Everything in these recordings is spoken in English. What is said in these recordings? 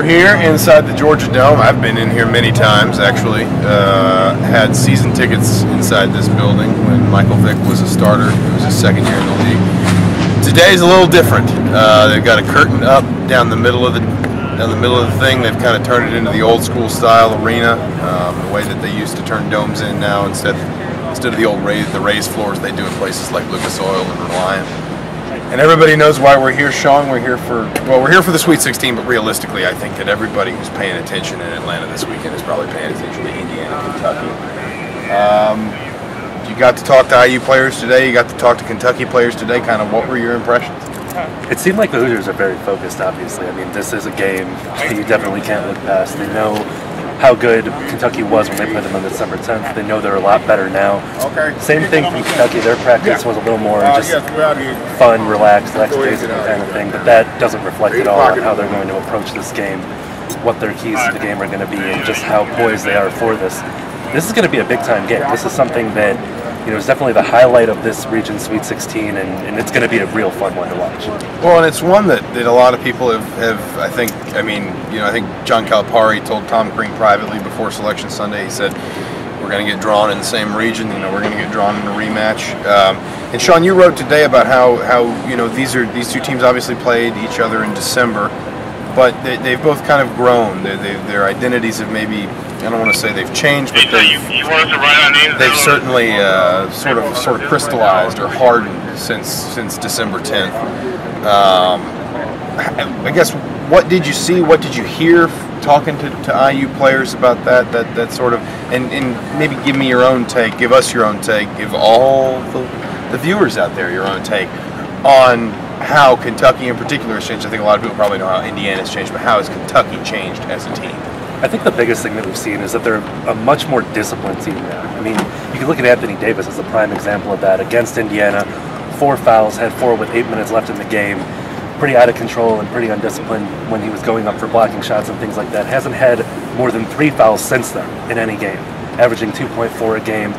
We're here inside the Georgia Dome. I've been in here many times, actually. Had season tickets inside this building when Michael Vick was a starter. It was his second year in the league. Today's a little different. They've got a curtain up down the middle of the thing. They've kind of turned it into the old school style arena, the way that they used to turn domes in now instead of the old raised floors they do in places like Lucas Oil and Reliant. And everybody knows why we're here, Sean. We're here for the Sweet 16, but realistically, I think that everybody who's paying attention in Atlanta this weekend is probably paying attention to Indiana and Kentucky. You got to talk to IU players today. You got to talk to Kentucky players today. Kind of what were your impressions? It seemed like the Hoosiers are very focused, obviously. I mean, this is a game you definitely can't look past. They know how good Kentucky was when they played them on December 10th. They know they're a lot better now. Same thing from Kentucky. Their practice was a little more just fun, relaxed, lackadaisical kind of thing, but that doesn't reflect at all on how they're going to approach this game, what their keys to the game are going to be, and just how poised they are for this. This is going to be a big-time game. This is something that is definitely the highlight of this region Sweet 16, and it's going to be a real fun one to watch. Well, and it's one that a lot of people have I think John Calipari told Tom Crean privately before Selection Sunday. He said, we're going to get drawn in the same region, we're going to get drawn in a rematch. And Sean, you wrote today about how these two teams obviously played each other in December, but they've both kind of grown. Their identities have maybe, I don't want to say they've changed, but they've certainly sort of crystallized or hardened since December 10th. I guess, what did you see? What did you hear talking to IU players about that sort of, and maybe give me your own take, give us your own take, give all the viewers out there your own take on how Kentucky in particular has changed. I think a lot of people probably know how Indiana has changed, but how has Kentucky changed as a team? I think the biggest thing that we've seen is that they're a much more disciplined team now. I mean, you can look at Anthony Davis as a prime example of that. Against Indiana, 4 fouls, had 4 with 8 minutes left in the game. Pretty out of control and pretty undisciplined when he was going up for blocking shots and things like that. Hasn't had more than 3 fouls since then in any game, averaging 2.4 a game.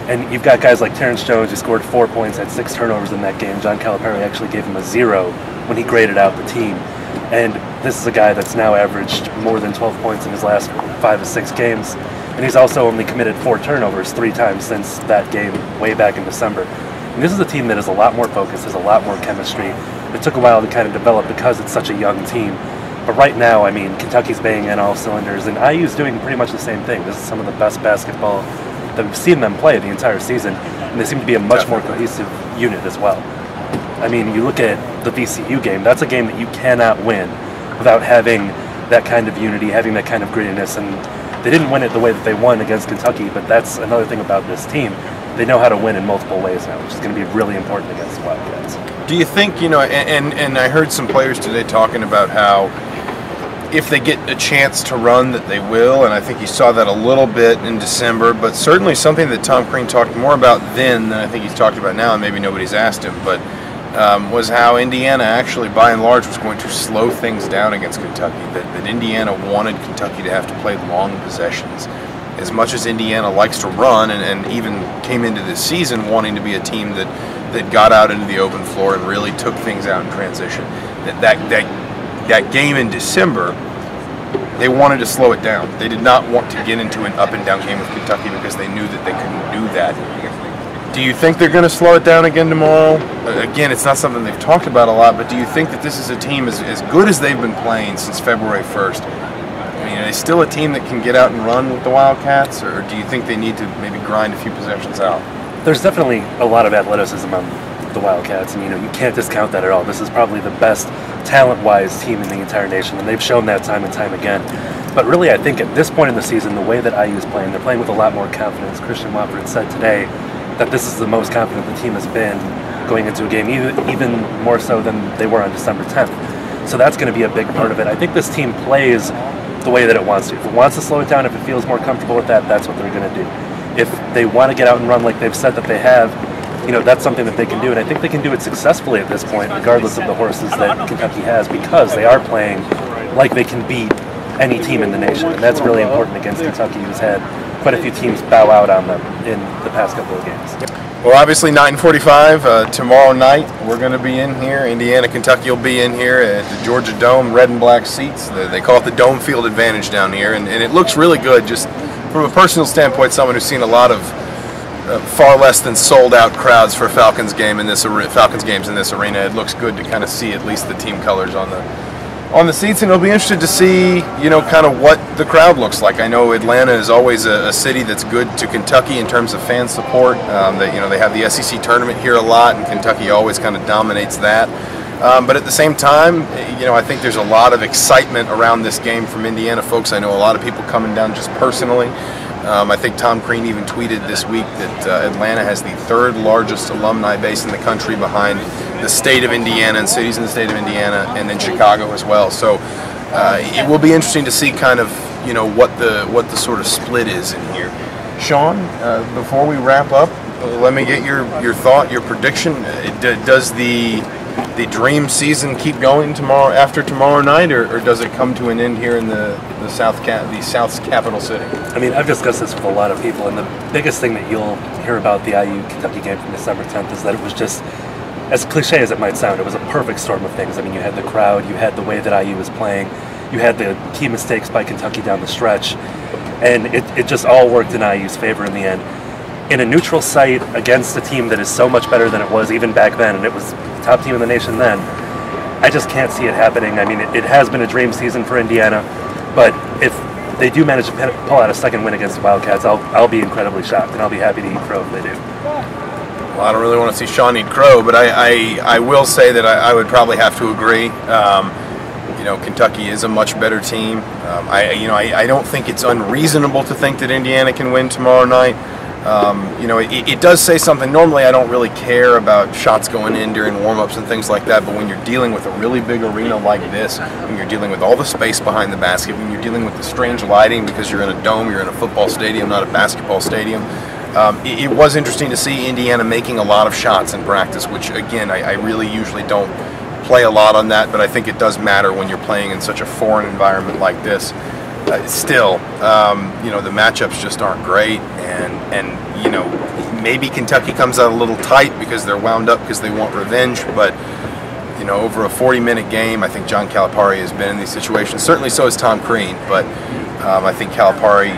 And you've got guys like Terrence Jones, who scored 4 points, had 6 turnovers in that game. John Calipari actually gave him a 0 when he graded out the team. And this is a guy that's now averaged more than 12 points in his last 5 or 6 games. And he's also only committed 4 turnovers 3 times since that game way back in December. And this is a team that is a lot more focused, has a lot more chemistry. It took a while to kind of develop because it's such a young team. But right now, I mean, Kentucky's banging in all cylinders, and IU's doing pretty much the same thing. This is some of the best basketball that we've seen them play the entire season, and they seem to be a much more cohesive unit as well. I mean, you look at the VCU game, that's a game that you cannot win without having that kind of unity, having that kind of grittiness, and they didn't win it the way that they won against Kentucky, but that's another thing about this team. They know how to win in multiple ways now, which is going to be really important against the Wildcats. Do you think, and I heard some players today talking about how if they get a chance to run that they will, and I think you saw that a little bit in December, but certainly something that Tom Crean talked more about then than I think he's talked about now, and maybe nobody's asked him, but was how Indiana actually, by and large, was going to slow things down against Kentucky, that Indiana wanted Kentucky to have to play long possessions. As much as Indiana likes to run, and even came into this season wanting to be a team that got out into the open floor and really took things out in transition, that game in December, they wanted to slow it down. They did not want to get into an up and down game with Kentucky because they knew that they couldn't do that. Do you think they're going to slow it down again tomorrow? Again, it's not something they've talked about a lot, but do you think that this is a team as good as they've been playing since February 1st? I mean, are they still a team that can get out and run with the Wildcats, or do you think they need to maybe grind a few possessions out? There's definitely a lot of athleticism on the Wildcats, and you can't discount that at all. This is probably the best talent-wise team in the entire nation, and they've shown that time and time again. But really, I think at this point in the season, the way that IU is playing, they're playing with a lot more confidence. Christian Watford said today that this is the most confident the team has been going into a game, even more so than they were on December 10th. So that's going to be a big part of it. I think this team plays the way that it wants to. If it wants to slow it down, if it feels more comfortable with that, that's what they're going to do. If they want to get out and run like they've said that they have, that's something that they can do, and I think they can do it successfully at this point, regardless of the horses that Kentucky has, because they are playing like they can beat any team in the nation, and that's really important against Kentucky, who's had quite a few teams bow out on them in the past couple of games. Well, obviously 9:45 tomorrow night. We're going to be in here. Indiana, Kentucky will be in here at the Georgia Dome, red and black seats. They call it the Dome Field Advantage down here, and it looks really good. Just from a personal standpoint, someone who's seen a lot of far less than sold-out crowds for Falcons games in this arena, it looks good to kind of see at least the team colors on the seats, and it'll be interesting to see, kind of what the crowd looks like. I know Atlanta is always a city that's good to Kentucky in terms of fan support. They have the SEC tournament here a lot, and Kentucky always kind of dominates that. But at the same time, I think there's a lot of excitement around this game from Indiana folks. I know a lot of people coming down just personally. I think Tom Crean even tweeted this week that Atlanta has the third largest alumni base in the country, behind the state of Indiana and cities in the state of Indiana, and then Chicago as well. So it will be interesting to see kind of what the sort of split is in here. Sean, before we wrap up, let me get your thought, your prediction. Does the dream season keep going after tomorrow night, or does it come to an end here in the South's capital city? I mean, I've discussed this with a lot of people, and the biggest thing that you'll hear about the IU-Kentucky game from December 10th is that it was just, as cliche as it might sound, it was a perfect storm of things. I mean, you had the crowd, you had the way that IU was playing, you had the key mistakes by Kentucky down the stretch, and it just all worked in IU's favor in the end. In a neutral site against a team that is so much better than it was even back then, and it was the top team in the nation then, I just can't see it happening. I mean, it has been a dream season for Indiana, but if they do manage to pull out a second win against the Wildcats, I'll be incredibly shocked, and I'll be happy to eat crow if they do. Well, I don't really want to see Sean eat crow, but I will say that I would probably have to agree. Kentucky is a much better team. I don't think it's unreasonable to think that Indiana can win tomorrow night. It does say something. Normally I don't really care about shots going in during warm-ups and things like that, but when you're dealing with a really big arena like this, when you're dealing with all the space behind the basket, when you're dealing with the strange lighting because you're in a dome, you're in a football stadium, not a basketball stadium, it was interesting to see Indiana making a lot of shots in practice, which again, I really usually don't play a lot on that, but I think it does matter when you're playing in such a foreign environment like this. Still, the matchups just aren't great, and maybe Kentucky comes out a little tight because they're wound up because they want revenge, but over a 40-minute game, I think John Calipari has been in these situations. Certainly so has Tom Crean, but I think Calipari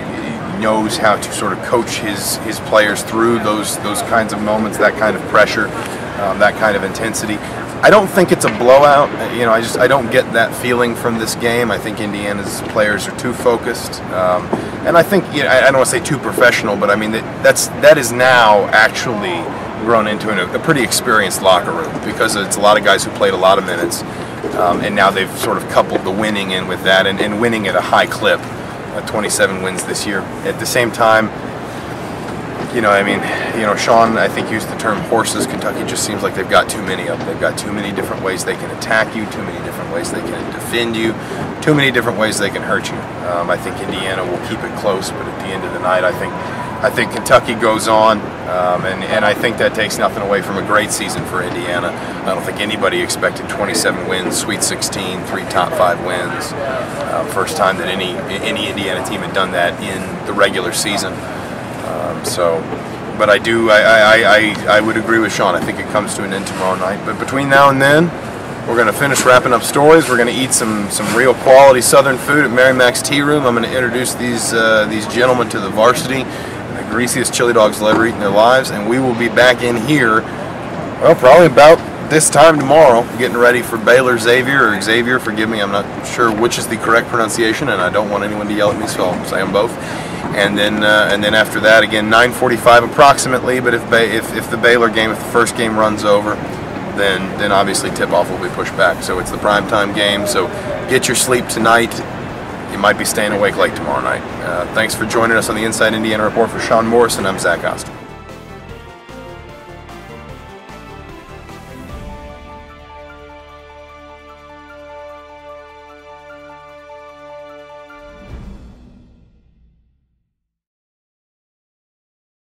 knows how to sort of coach his players through those kinds of moments, that kind of pressure, that kind of intensity. I don't think it's a blowout. I don't get that feeling from this game. I think Indiana's players are too focused, and I think I don't want to say too professional, but I mean that is now actually grown into a pretty experienced locker room, because it's a lot of guys who played a lot of minutes, and now they've sort of coupled the winning in with that, and winning at a high clip, 27 wins this year. At the same time, Sean, I think, used the term horses. Kentucky just seems like they've got too many of them. They've got too many different ways they can attack you, too many different ways they can defend you, too many different ways they can hurt you. I think Indiana will keep it close, but at the end of the night, I think Kentucky goes on, and I think that takes nothing away from a great season for Indiana. I don't think anybody expected 27 wins, Sweet 16, 3 top 5 wins. First time that any Indiana team had done that in the regular season. But I would agree with Sean. I think it comes to an end tomorrow night. But between now and then, we're going to finish wrapping up stories. We're going to eat some real quality Southern food at Mary Mac's Tea Room. I'm going to introduce these gentlemen to the varsity, the greasiest chili dogs they'll ever eat in their lives, and we will be back in here, well, probably about this time tomorrow, getting ready for Baylor Xavier, or Xavier, forgive me, I'm not sure which is the correct pronunciation, and I don't want anyone to yell at me, so I'll say them both. And then after that, again, 9:45 approximately. But if the Baylor game, if the first game runs over, then obviously tip-off will be pushed back. So it's the primetime game. So get your sleep tonight. You might be staying awake late tomorrow night. Thanks for joining us on the Inside Indiana Report. For Sean Morrison, I'm Zach Osterman.